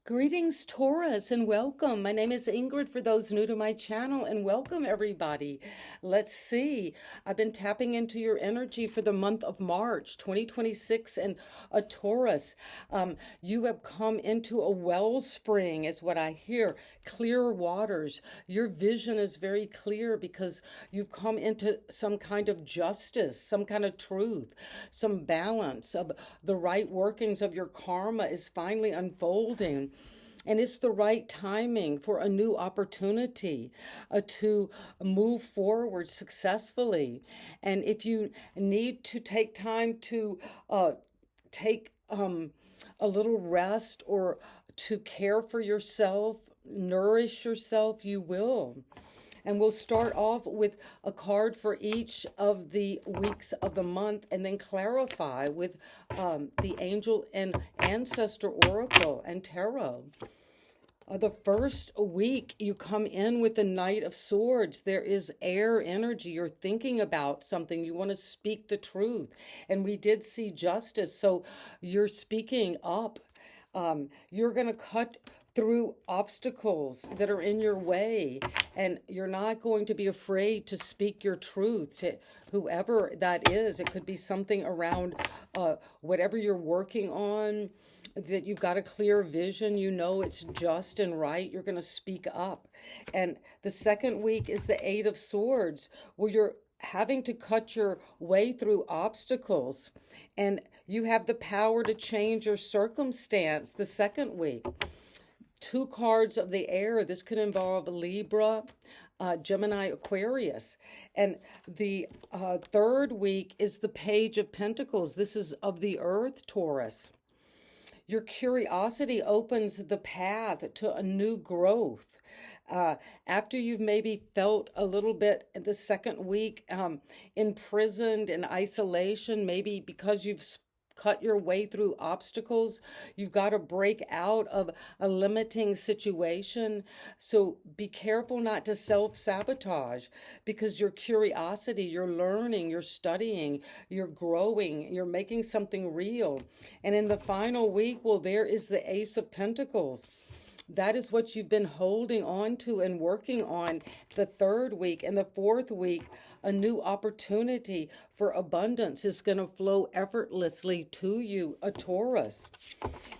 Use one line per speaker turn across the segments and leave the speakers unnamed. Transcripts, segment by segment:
Greetings, Taurus, and welcome. My name is Ingrid for those new to my channel, and welcome everybody. Let's see. I've been tapping into your energy for the month of March 2026, and a Taurus. You have come into a wellspring, is what I hear. Clear waters. Your vision is very clear because you've come into some kind of justice, some kind of truth, some balance of the right workings of your karma is finally unfolding. And it's the right timing for a new opportunity to move forward successfully. And if you need to take time to take a little rest or to care for yourself, nourish yourself, you will. And we'll start off with a card for each of the weeks of the month and then clarify with the Angel and Ancestor Oracle and Tarot. The first week, you come in with the Knight of Swords. There is air energy. You're thinking about something. You want to speak the truth. And we did see justice. So you're speaking up. You're going to cut through obstacles that are in your way. And you're not going to be afraid to speak your truth to whoever that is. It could be something around whatever you're working on, that you've got a clear vision, you know it's just and right, you're going to speak up. And the second week is the Eight of Swords, where you're having to cut your way through obstacles, and you have the power to change your circumstance the second week. Two cards of the air. This could involve Libra, Gemini, Aquarius. And the third week is the Page of Pentacles. This is of the Earth, Taurus. Your curiosity opens the path to a new growth. After you've maybe felt a little bit in the second week imprisoned in isolation, maybe because you've cut your way through obstacles, you've got to break out of a limiting situation. So be careful not to self-sabotage, because your curiosity, you're learning, you're studying, you're growing, you're making something real. And in the final week, well, there is the Ace of Pentacles. That is what you've been holding on to and working on the third week. And the fourth week, a new opportunity for abundance is going to flow effortlessly to you, a Taurus.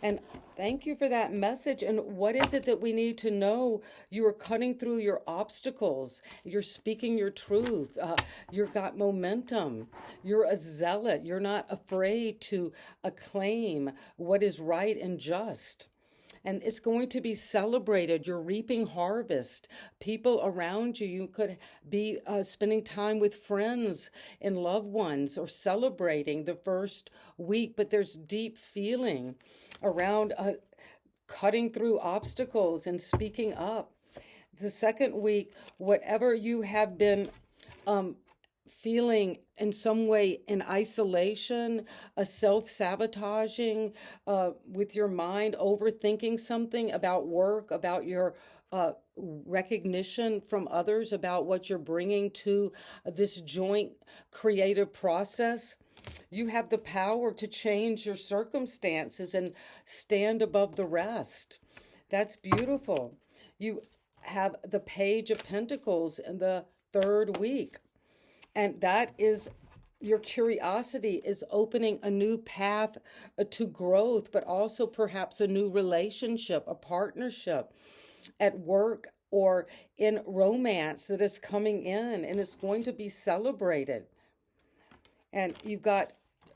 And thank you for that message. And what is it that we need to know? You are cutting through your obstacles. You're speaking your truth. You've got momentum. You're a zealot. You're not afraid to acclaim what is right and just. And it's going to be celebrated. You're reaping harvest. People around you, you could be spending time with friends and loved ones or celebrating the first week. But there's deep feeling around cutting through obstacles and speaking up. The second week, whatever you have been feeling in some way in isolation, a self-sabotaging with your mind, overthinking something about work, about your recognition from others, about what you're bringing to this joint creative process. You have the power to change your circumstances and stand above the rest. That's beautiful. You have the Page of Pentacles in the third week. And that is, your curiosity is opening a new path to growth, but also perhaps a new relationship, a partnership at work or in romance that is coming in, and it's going to be celebrated. And you've got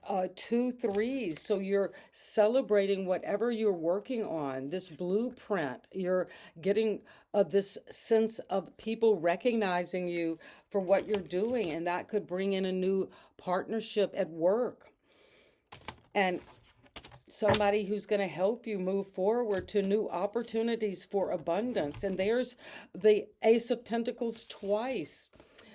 2 3s, so you're celebrating whatever you're working on, this blueprint. You're getting this sense of people recognizing you for what you're doing, and that could bring in a new partnership at work and somebody who's going to help you move forward to new opportunities for abundance. And there's the Ace of Pentacles twice.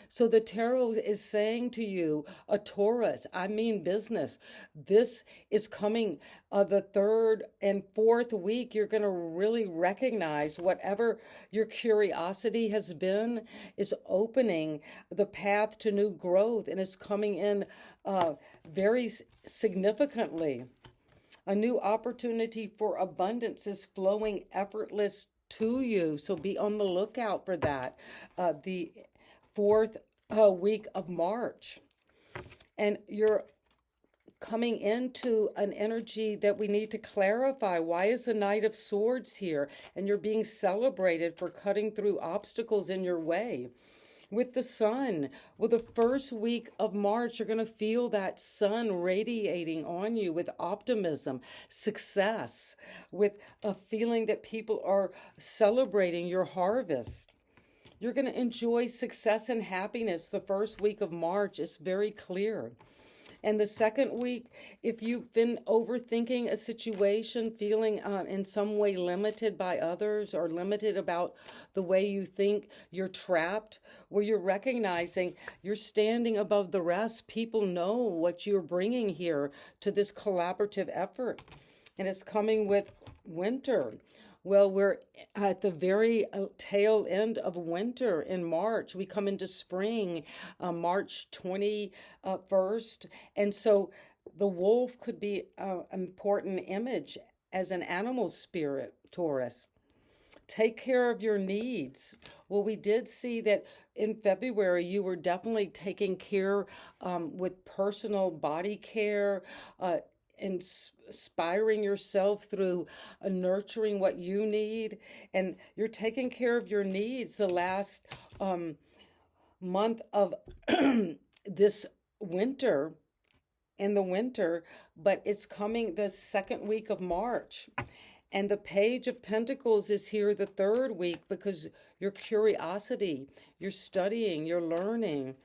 So the tarot is saying to you, a Taurus, I mean business. This is coming the third and fourth week. You're going to really recognize whatever your curiosity has been is opening the path to new growth, and is coming in very significantly. A new opportunity for abundance is flowing effortless to you. So be on the lookout for that. The fourth week of March. And you're coming into an energy that we need to clarify. Why is the Knight of Swords here? And you're being celebrated for cutting through obstacles in your way. With the sun, well, the first week of March, you're going to feel that sun radiating on you with optimism, success, with a feeling that people are celebrating your harvest. You're going to enjoy success and happiness the first week of March. It's very clear. And the second week, if you've been overthinking a situation, feeling in some way limited by others or limited about the way you think, you're trapped, where you're recognizing you're standing above the rest. People know what you're bringing here to this collaborative effort. And it's coming with winter. Well, we're at the very tail end of winter in March. We come into spring, March 21st. And so the wolf could be an important image as an animal spirit, Taurus. Take care of your needs. Well, we did see that in February, you were definitely taking care with personal body care, inspiring yourself through nurturing what you need, and you're taking care of your needs the last month of this winter, in the winter, but it's coming the second week of March. And the Page of Pentacles is here the third week because your curiosity, you're studying, you're learning,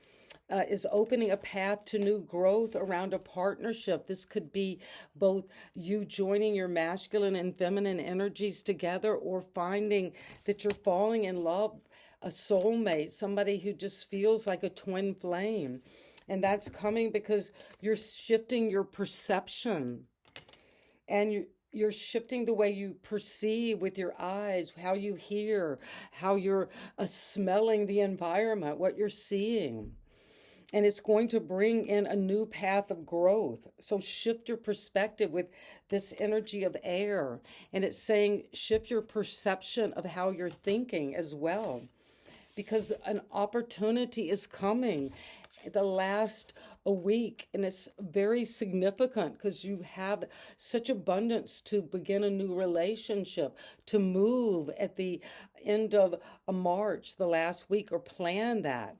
is opening a path to new growth around a partnership. This could be both you joining your masculine and feminine energies together, or finding that you're falling in love, a soulmate, somebody who just feels like a twin flame. And that's coming because you're shifting your perception, and you're shifting the way you perceive with your eyes, how you hear, how you're smelling the environment, what you're seeing. And it's going to bring in a new path of growth. So shift your perspective with this energy of air. And it's saying shift your perception of how you're thinking as well. Because an opportunity is coming the last a week, and it's very significant because you have such abundance to begin a new relationship, to move at the end of March, the last week, or plan that.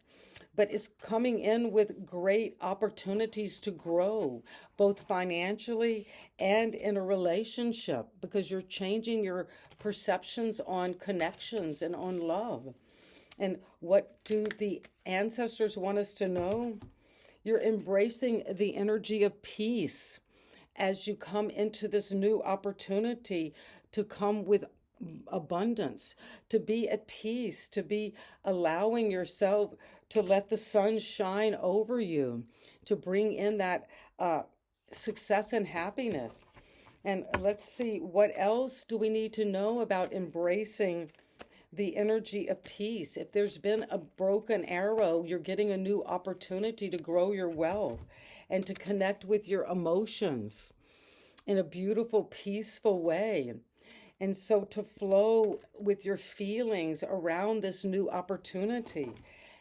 But it's coming in with great opportunities to grow, both financially and in a relationship, because you're changing your perceptions on connections and on love. And what do the ancestors want us to know? You're embracing the energy of peace as you come into this new opportunity to come with abundance, to be at peace, to be allowing yourself to let the sun shine over you, to bring in that success and happiness. And let's see, what else do we need to know about embracing the energy of peace? If there's been a broken arrow, you're getting a new opportunity to grow your wealth and to connect with your emotions in a beautiful, peaceful way. And so to flow with your feelings around this new opportunity.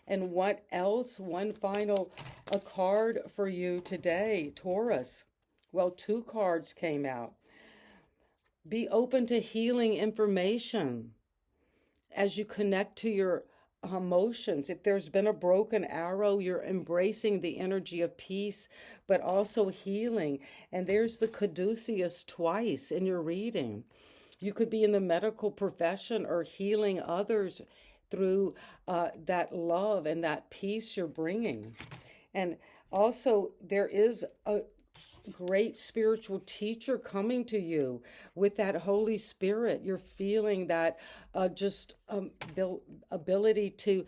And what else? One final card for you today, Taurus. Well, two cards came out. Be open to healing information as you connect to your emotions. If there's been a broken arrow, you're embracing the energy of peace, but also healing. And there's the caduceus twice in your reading. You could be in the medical profession or healing others through that love and that peace you're bringing. And also, there is a great spiritual teacher coming to you with that Holy Spirit. You're feeling that ability to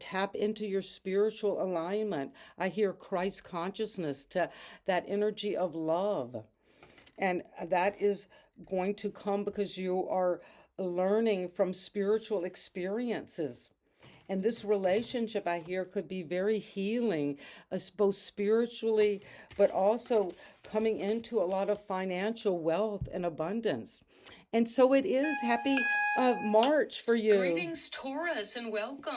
tap into your spiritual alignment. I hear Christ consciousness, to that energy of love. And that is going to come because you are learning from spiritual experiences. And this relationship, I hear, could be very healing, both spiritually, but also coming into a lot of financial wealth and abundance. And so it is. Happy March for you. Greetings, Taurus, and welcome.